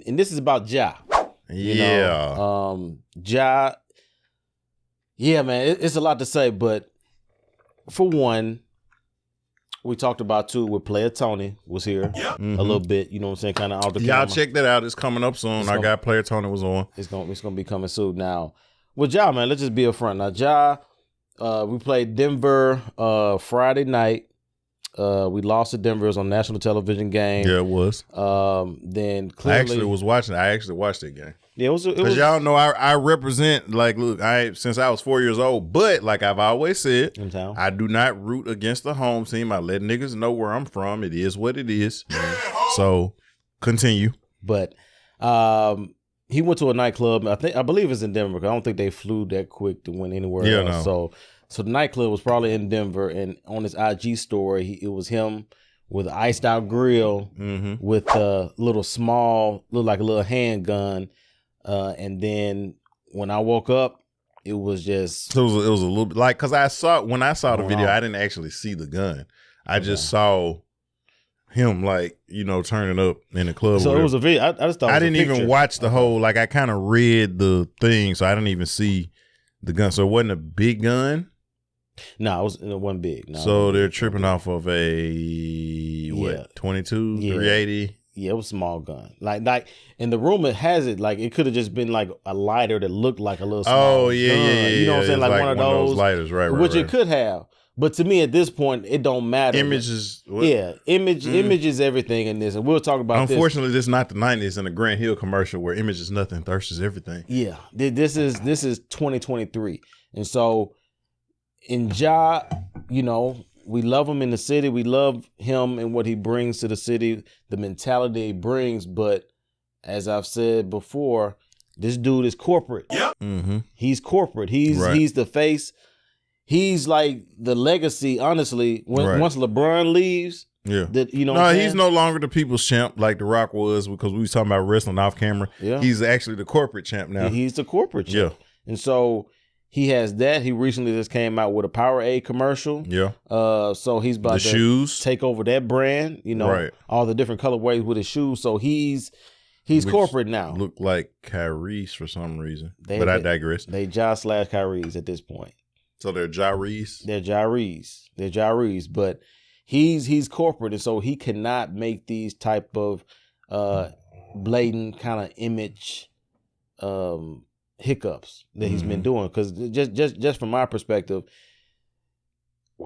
And this is about Ja. Ja. Yeah, man, it's a lot to say, but for one, we talked about too with Player Tony was here a little bit, you know what I'm saying, kind of out the camera. Y'all check that out. It's coming up soon. Our guy Player Tony was on. It's gonna be coming soon. Now, with Ja, man, let's just be upfront. Now, Ja, we played Denver Friday night. We lost to Denver. It was on national television game. Yeah, it was. Then clearly, I actually was watching. I actually watched that game. Yeah, it was because y'all know I represent, like, look, since I was 4 years old. But like I've always said, I do not root against the home team. I let niggas know where I'm from. It is what it is. So continue. But he went to a nightclub. I believe it's in Denver. I don't think they flew that quick to win anywhere else. No. So the nightclub was probably in Denver, and on his IG story, it was him with an iced out grill with a little small, looked like a little handgun. And then when I woke up, it was just... So it was a little bit like, because when I saw the video, I didn't actually see the gun. I just saw him, like, turning up in the club. So it was a video. I just thought I didn't even watch the whole, like, I kind of read the thing, so I didn't even see the gun. So it wasn't a big gun? No, it wasn't big. No, so they're tripping off of a, 22, 380? Yeah, it was a small gun. Like, and the rumor has it, like, it could have just been like a lighter that looked like a little small gun. Yeah. You know what I'm saying? Like one of those lighters, right. Which it could have. But to me, at this point, it don't matter. Images. Image is everything in this. And we'll talk about Unfortunately, this is not the 90s in a Grant Hill commercial where image is nothing, thirst is everything. Yeah. This is 2023. And so, in Ja, we love him in the city. We love him and what he brings to the city, the mentality he brings. But as I've said before, this dude is corporate. Yep. Mm-hmm. He's corporate. He's the face. He's like the legacy, honestly. Once LeBron leaves, he's no longer the people's champ like The Rock was, because we was talking about wrestling off camera. Yeah. He's actually the corporate champ now. He's the corporate champ. Yeah. And so he has that. He recently just came out with a Powerade commercial. Yeah. So he's about to take over that brand, all the different colorways with his shoes. So he's corporate now. Look like Kyrie's for some reason. I digress. They Ja/Kyrie's at this point. So they're Jarees? They're Jarees. But he's corporate, and so he cannot make these type of blatant kind of image hiccups that he's been doing. Because just from my perspective,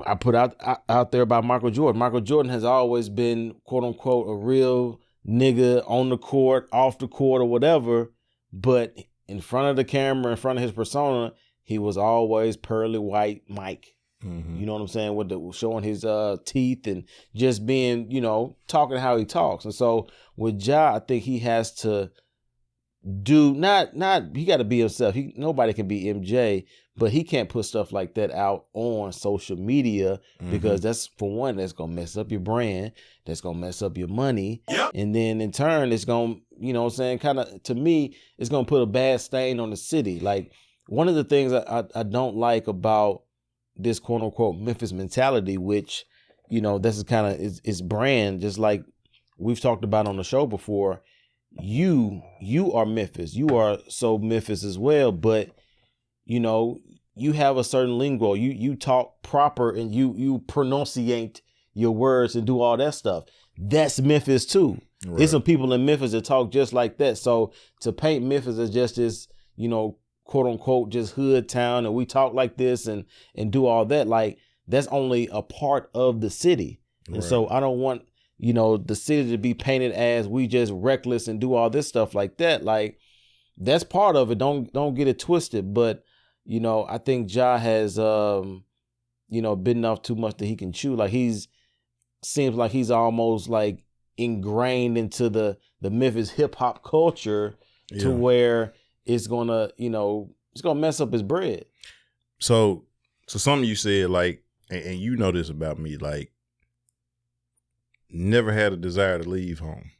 I put out there about Michael Jordan. Michael Jordan has always been, quote unquote, a real nigga on the court, off the court, or whatever. But in front of the camera, in front of his persona, he was always pearly white Mike. Mm-hmm. You know what I'm saying? With showing his teeth and just being, talking how he talks. And so with Ja, I think he has to do he got to be himself. Nobody can be MJ, but he can't put stuff like that out on social media because that's, for one, that's gonna mess up your brand. That's gonna mess up your money, and then in turn, it's gonna, kind of, to me, it's gonna put a bad stain on the city. Like, one of the things I don't like about this quote unquote Memphis mentality, which, this is kind of its brand, just like we've talked about on the show before. You are Memphis. You are so Memphis as well, but you have a certain lingo. You talk proper and you pronunciate your words and do all that stuff. That's Memphis too. Right. There's some people in Memphis that talk just like that. So to paint Memphis as just this, quote unquote, just hood town, and we talk like this and do all that, like, that's only a part of the city. Right. And so I don't want, the city to be painted as we just reckless and do all this stuff like that. Like, that's part of it. Don't get it twisted. But, I think Ja has, bitten off too much that he can chew. Like, seems like he's almost like ingrained into the Memphis hip hop culture to where it's gonna, it's gonna mess up his bread. So something you said, like, and you know this about me, like, never had a desire to leave home.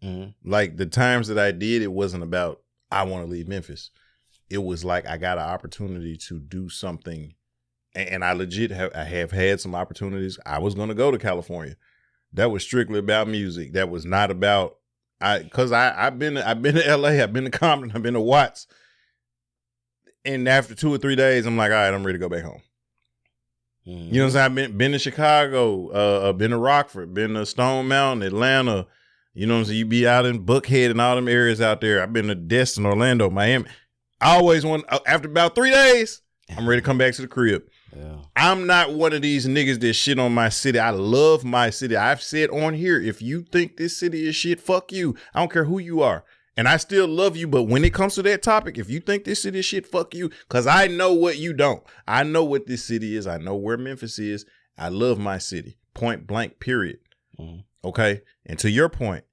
Mm-hmm. Like, the times that I did, it wasn't about I want to leave Memphis. It was like I got an opportunity to do something, and I legit have had some opportunities. I was gonna go to California. That was strictly about music. That was not about I've been to LA, I've been to Compton, I've been to Watts. And after 2 or 3 days, I'm like, all right, I'm ready to go back home. Mm-hmm. You know what I'm saying? I've been to Chicago, been to Rockford, been to Stone Mountain, Atlanta. You know what I'm saying? You be out in Buckhead and all them areas out there. I've been to Destin, Orlando, Miami. I always want, after about 3 days, I'm ready to come back to the crib. Yeah. I'm not one of these niggas that shit on my city. I love my city. I've said on here, if you think this city is shit, fuck you. I don't care who you are. And I still love you, but when it comes to that topic, if you think this city is shit, fuck you. Because I know what you don't. I know what this city is. I know where Memphis is. I love my city. Point blank, period. Mm-hmm. Okay? And to your point,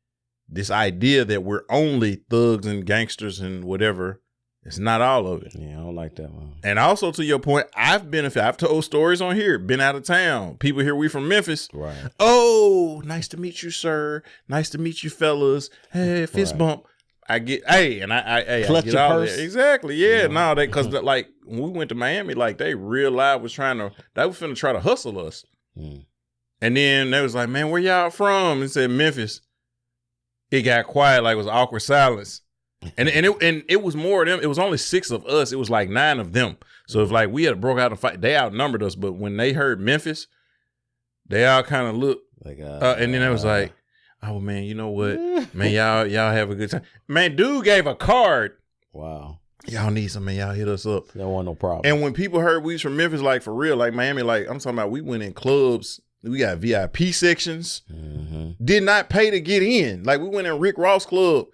this idea that we're only thugs and gangsters and whatever, it's not all of it. Yeah, I don't like that one. And also to your point, I've told stories on here, been out of town. People here, we from Memphis. Right. Oh, nice to meet you, sir. Nice to meet you, fellas. Hey, fist bump. I get, I get all that. Exactly. Yeah. No, because like when we went to Miami, like they real live was finna try to hustle us. Mm. And then they was like, man, where y'all from? And said Memphis. It got quiet, like it was awkward silence. And it was more of them. It was only 6 of us. It was like 9 of them. So if like we had broke out a fight, they outnumbered us. But when they heard Memphis, they all kind of looked like, and then it was like, oh man, you know what, man, y'all have a good time. Man, dude gave a card. Wow. Y'all need some, man. Y'all hit us up. Don't want no problem. And when people heard we was from Memphis, like for real, like Miami, like I'm talking about, we went in clubs. We got VIP sections. Mm-hmm. Did not pay to get in. Like we went in Rick Ross Club.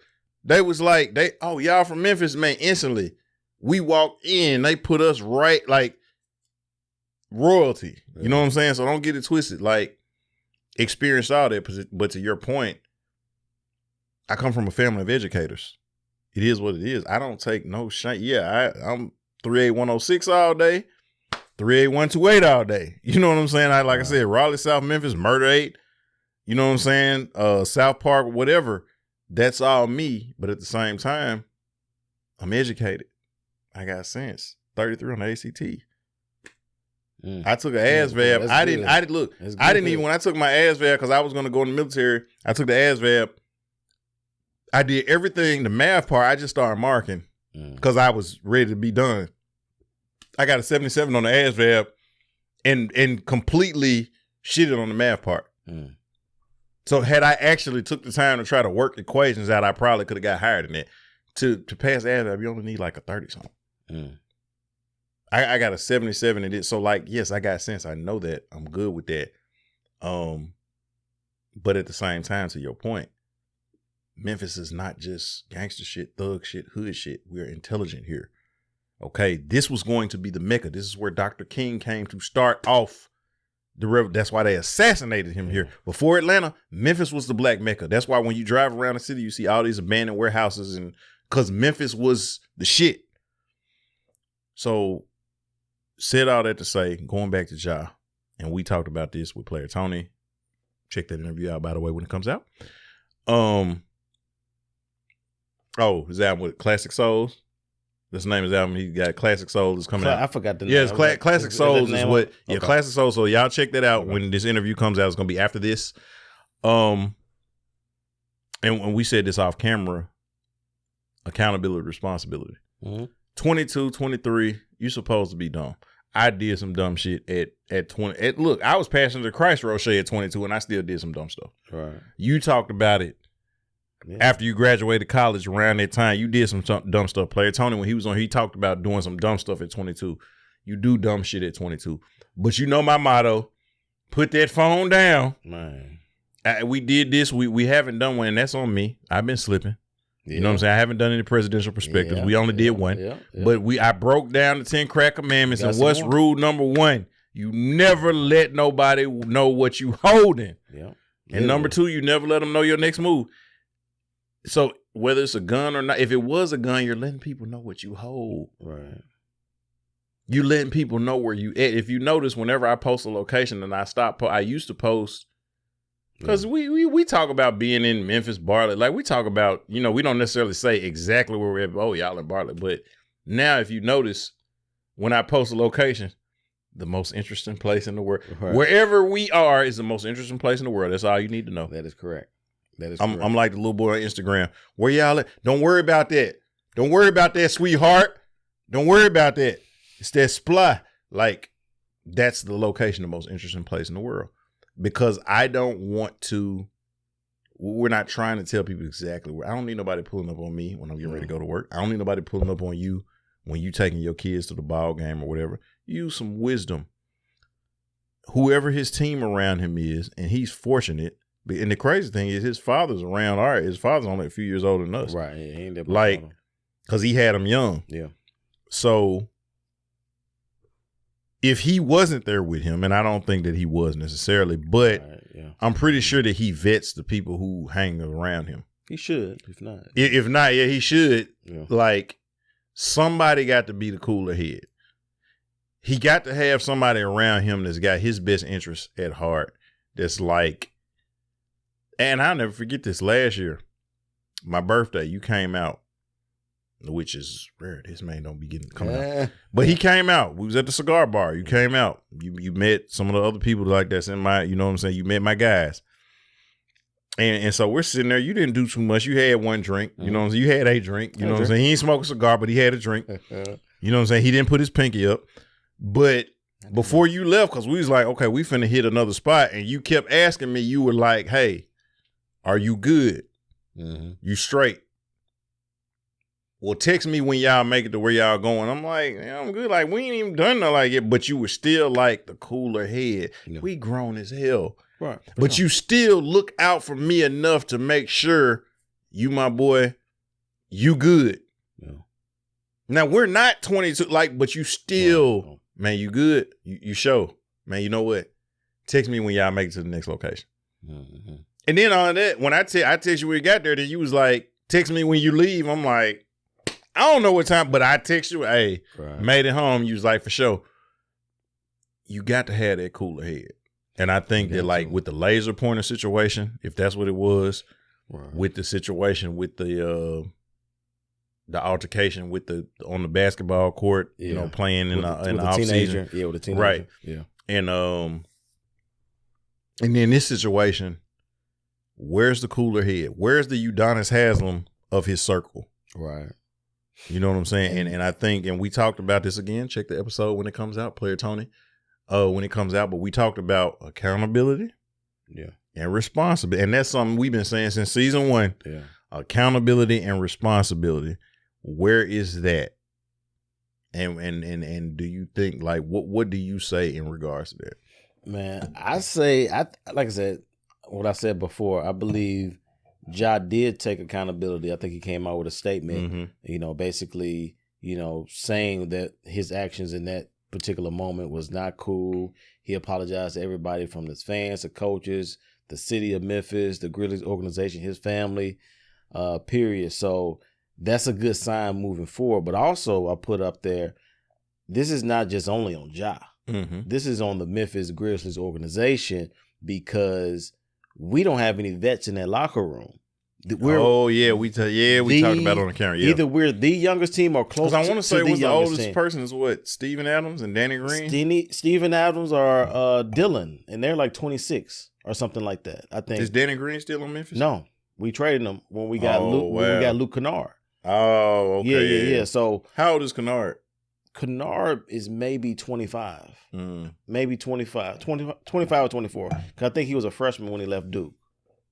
They was like, y'all from Memphis, man. Instantly, we walked in. They put us right, like royalty. You know what I'm saying? So don't get it twisted. Like, experienced all that. But to your point, I come from a family of educators. It is what it is. I don't take no shit. Yeah, I'm 38106 all day, 38128 all day. You know what I'm saying? I said, Raleigh, South Memphis, Murder 8. You know what I'm saying? South Park, whatever. That's all me. But at the same time, I'm educated. I got sense. 33 on the ACT. I took an ASVAB. I didn't even, when I took my ASVAB, because I was going to go in the military, I took the ASVAB. I did everything, the math part, I just started marking because I was ready to be done. I got a 77 on the ASVAB and completely shitted on the math part. So had I actually took the time to try to work equations out, I probably could have got higher than that. To pass ASVAB, you only need like a 30-something. I got a 77 in it. So like, yes, I got sense. I know that. I'm good with that. But at the same time, to your point, Memphis is not just gangster shit, thug shit, hood shit. We're intelligent here. Okay. This was going to be the Mecca. This is where Dr. King came to start off the that's why they assassinated him here. Before Atlanta, Memphis was the black Mecca. That's why when you drive around the city, you see all these abandoned warehouses, and because Memphis was the shit. So said all that to say, going back to Ja, and we talked about this with player Tony. Check that interview out, by the way, when it comes out. His album with Classic Souls. That's the name of his album. He got Classic Souls is coming out. I forgot the name. Yes, Classic Souls is what. Yeah, okay. Classic Souls. So y'all check that out when this interview comes out. It's gonna be after this. And when we said this off camera, accountability, responsibility. 22, 23, you're supposed to be dumb. I did some dumb shit at 20. Look, I was passing the Christ Rocher at 22, and I still did some dumb stuff. Right. You talked about it after you graduated college. Around that time, you did some dumb stuff. Player Tony, when he was on, he talked about doing some dumb stuff at 22. You do dumb shit at 22. But you know my motto, put that phone down. Man. We did this. We haven't done one, and that's on me. I've been slipping. You know what I'm saying? I haven't done any presidential perspectives. We only did one. But I broke down the 10 crack commandments. And what's rule number 1? You never let nobody know what you holding. And number 2, you never let them know your next move. So whether it's a gun or not, if it was a gun, you're letting people know what you hold. Right. You letting people know where you at. If you notice, whenever I post a location and I used to post, because we talk about being in Memphis, Bartlett. Like we talk about, we don't necessarily say exactly where we're at. Oh, y'all in Bartlett. But now if you notice, when I post a location, the most interesting place in the world. Right. Wherever we are is the most interesting place in the world. That's all you need to know. That is correct. That is I'm like the little boy on Instagram. Where y'all at? Don't worry about that. Don't worry about that, sweetheart. Don't worry about that. It's that supply. Like, that's the location, the most interesting place in the world. Because I don't want to, we're not trying to tell people exactly where. I don't need nobody pulling up on me when I'm getting ready to go to work. I don't need nobody pulling up on you when you taking your kids to the ball game or whatever. Use some wisdom. Whoever his team around him is, and he's fortunate. And the crazy thing is his father's around. All right, his father's only a few years older than us. Right. He ain't that like, because he had him young. Yeah. So if he wasn't there with him, and I don't think that he was necessarily, but I'm pretty sure that he vets the people who hang around him. He should, if not. If not, yeah, he should. Yeah. Like, somebody got to be the cooler head. He got to have somebody around him that's got his best interests at heart. That's like, and I'll never forget this. Last year, my birthday, you came out, which is rare. This man don't be coming out. But he came out. We was at the cigar bar. You came out. You met some of the other people like that's in my, you know what I'm saying? You met my guys. And so we're sitting there. You didn't do too much. You had one drink. You know what I'm saying? You had a drink. You know what I'm saying? He ain't smoke a cigar, but he had a drink. You know what I'm saying? He didn't put his pinky up. But before you left, because we was like, okay, we finna hit another spot. And you kept asking me, you were like, hey, are you good? You straight? Well, text me when y'all make it to where y'all going. I'm like, yeah, I'm good. Like, we ain't even done nothing like it. But you were still like the cooler head. Yeah. We grown as hell. Right. But you still look out for me enough to make sure you, my boy, you good. Yeah. Now, we're not 22, like, but you still, man, you good? You show. Man, you know what? Text me when y'all make it to the next location. And then on that, when I text you when you got there, then you was like, text me when you leave. I'm like, I don't know what time, but I text you, hey, made it home. You was like, for sure. You got to have that cooler head. And I think that, like, with the laser pointer situation, if that's what it was, with the situation, with the altercation with on the basketball court, you know, playing in the off season. Yeah, with the teenager. Right. Yeah. And then this situation, where's the cooler head? Where's the Udonis Haslem of his circle? Right. You know what I'm saying? And I think, and we talked about this again, check the episode when it comes out, Player Tony, when it comes out, but we talked about accountability and responsibility. And that's something we've been saying since season 1. Yeah. Accountability and responsibility. Where is that? And do you think, like, what do you say in regards to that? Man, I say, like I said, what I said before, I believe Ja did take accountability. I think he came out with a statement, you know, basically, you know, saying that his actions in that particular moment was not cool. He apologized to everybody from his fans, the coaches, the city of Memphis, the Grizzlies organization, his family, period. So that's a good sign moving forward. But also I put up there, this is not just only on Ja. This is on the Memphis Grizzlies organization, because we don't have any vets in that locker room. We talked about it on the camera. Yeah. Either we're the youngest team or close to the youngest team. I want to say, what's the oldest person is what? Steven Adams and Danny Green? Steven Adams or Dylan, and they're like 26 or something like that, I think. Is Danny Green still in Memphis? No. We traded him when we got Luke Kennard. Oh, okay. Yeah. So how old is Kennard? Kennard is maybe 25. Maybe 25 or 24. Because I think he was a freshman when he left Duke.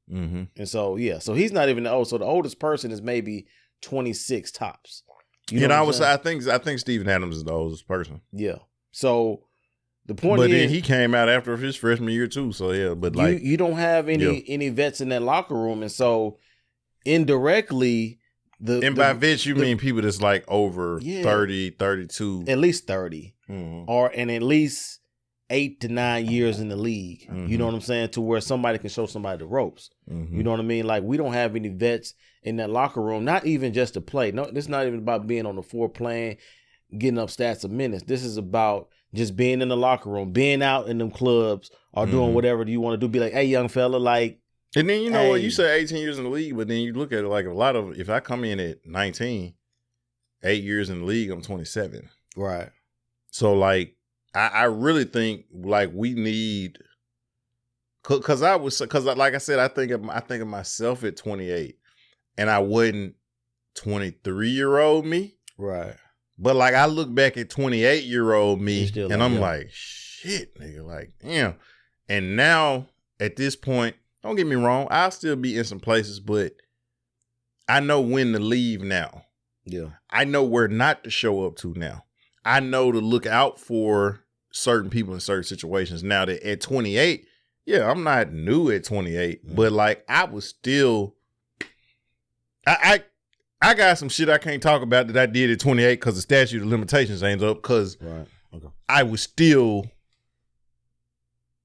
And so, so he's not even old. So the oldest person is maybe 26 tops. I think Steven Adams is the oldest person. Yeah. So the point is, then he came out after his freshman year too. So yeah, but like you don't have any vets in that locker room, and so indirectly by vets you mean people that's like over 30, 32, at least 30, and at least 8 to 9 years in the league. You know what I'm saying? To where somebody can show somebody the ropes. You know what I mean? Like, we don't have any vets in that locker room, not even just to play. No, this is not even about being on the floor playing, getting up stats of minutes. This is about just being in the locker room, being out in them clubs, or doing whatever you want to do. Be like, hey, young fella, like. And then, you know what, you say 18 years in the league, but then you look at it like if I come in at 19, 8 years in the league, I'm 27. Right. So, like, I really think, like, we need Cause like I said, I think of myself at 28, and I wasn't 23-year-old me. Right. But like I look back at 28-year-old me, and like, I'm like, shit, nigga, like, damn. And now at this point, don't get me wrong, I'll still be in some places, but I know when to leave now. Yeah. I know where not to show up to now. I know to look out for certain people in certain situations. Now that at 28, yeah, I'm not new at 28, but like I was still, I got some shit I can't talk about that I did at 28 because the statute of limitations ain't up. Because I was still,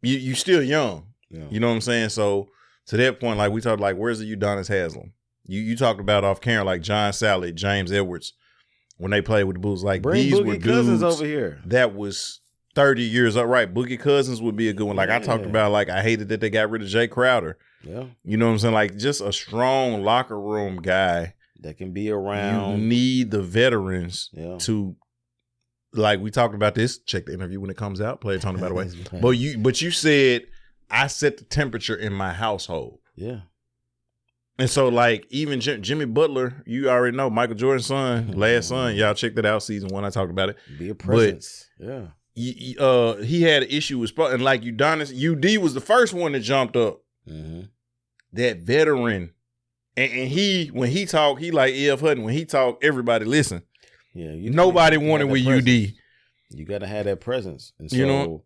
you still young. Yeah. You know what I'm saying? So to that point, like we talked, like where's the Udonis Haslem? You talked about off camera, like John Sally, James Edwards, when they played with the Bulls. Like Bring these Boogie were Cousins dudes over here. That was 30 years up. Right, Boogie Cousins would be a good one. Like I talked about, like I hated that they got rid of Jay Crowder. Yeah, you know what I'm saying? Like just a strong locker room guy that can be around. You need the veterans to, like we talked about this. Check the interview when it comes out. Play it, Tony, by the way. But you said I set the temperature in my household. Yeah. And so, like, even Jimmy Butler, you already know, Michael Jordan's son, last son, y'all check that out, season 1, I talked about it. Be a presence. But, he had an issue with and like Udonis, UD was the first one that jumped up. Mm-hmm. That veteran. And he, when he talked, he like E.F. Hutton. When he talked, everybody listen. Yeah. Nobody wanted with presence. UD. You got to have that presence. And so, you know,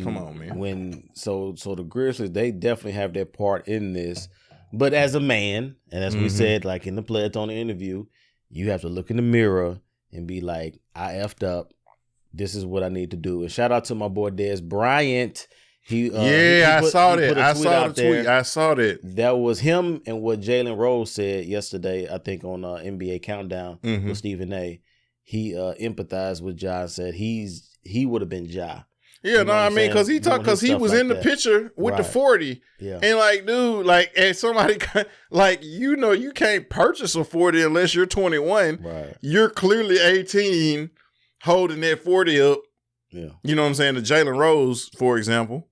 come on, man. So the Grizzlies, they definitely have their part in this. But as a man, and as we said, like in the Play on the interview, you have to look in the mirror and be like, I effed up. This is what I need to do. And shout out to my boy Des Bryant. I saw that. I saw the tweet. I saw that. That was him and what Jalen Rose said yesterday, I think on NBA Countdown with Stephen A. He empathized with Ja and said he would have been Ja. Yeah, no, I mean, because he was in the picture with the 40. Yeah. And like, dude, like, and somebody, like, you can't purchase a 40 unless you're 21. Right. You're clearly 18 holding that 40 up. Yeah. You know what I'm saying? The Jalen Rose, for example.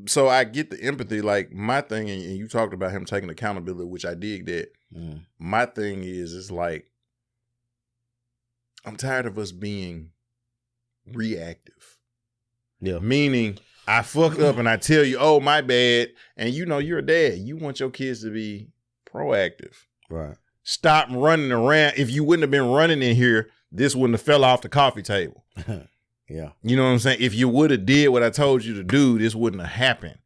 So I get the empathy. Like, my thing, and you talked about him taking accountability, which I dig that. My thing is like, I'm tired of us being reactive. Yeah. Meaning, I fucked up and I tell you, oh, my bad. And you're a dad. You want your kids to be proactive. Right. Stop running around. If you wouldn't have been running in here, this wouldn't have fell off the coffee table. Yeah. You know what I'm saying? If you would have did what I told you to do, this wouldn't have happened.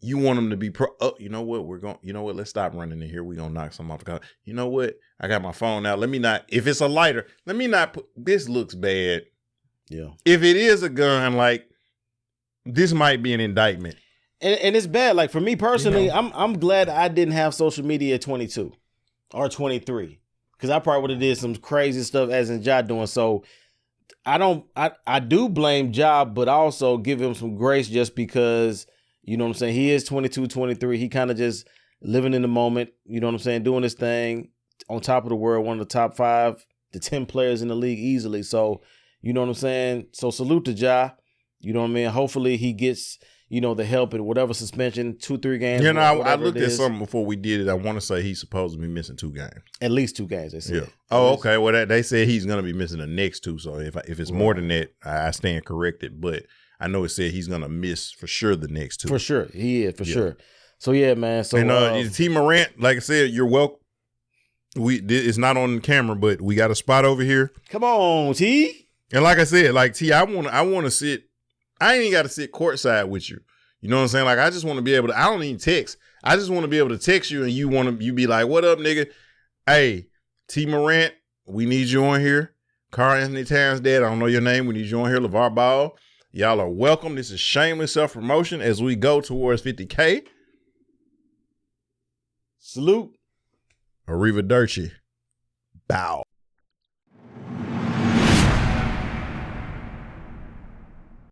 You want them to be you know what? Let's stop running in here. We're going to knock something off the coffee. You know what? I got my phone out. If it's a lighter, let me not put, this looks bad. Yeah. If it is a gun, like, this might be an indictment. And it's bad. Like, for me personally, I'm glad I didn't have social media at 22 or 23. Because I probably would have did some crazy stuff as in Ja doing. So I do blame Ja, but also give him some grace just because, you know what I'm saying, he is 22, 23. He kind of just living in the moment, you know what I'm saying, doing his thing, on top of the world, one of the top 5 to 10 players in the league easily. So, you know what I'm saying? So salute to Ja. You know what I mean? Hopefully he gets, the help in whatever suspension, 2-3 games. I looked at something before we did it. I want to say he's supposed to be missing 2 games. At least 2 games, they said. Yeah. Oh, okay. Well, they said he's going to be missing the next 2. So if it's more than that, I stand corrected. But I know it said he's going to miss for sure the next 2. For sure. He is, for sure. So, yeah, man. So, and T. Morant, like I said, you're welcome. It's not on camera, but we got a spot over here. Come on, T. And like I said, like T, I want to sit. I ain't even got to sit courtside with you. You know what I'm saying? Like, I just want to be able to. I don't even text. I just want to be able to text you, and you be like, "What up, nigga? Hey, T. Morant, we need you on here. Karl Anthony Towns' dad. I don't know your name. We need you on here. LeVar Ball. Y'all are welcome. This is shameless self-promotion as we go towards 50K. Salute. Arrivederci. Bow.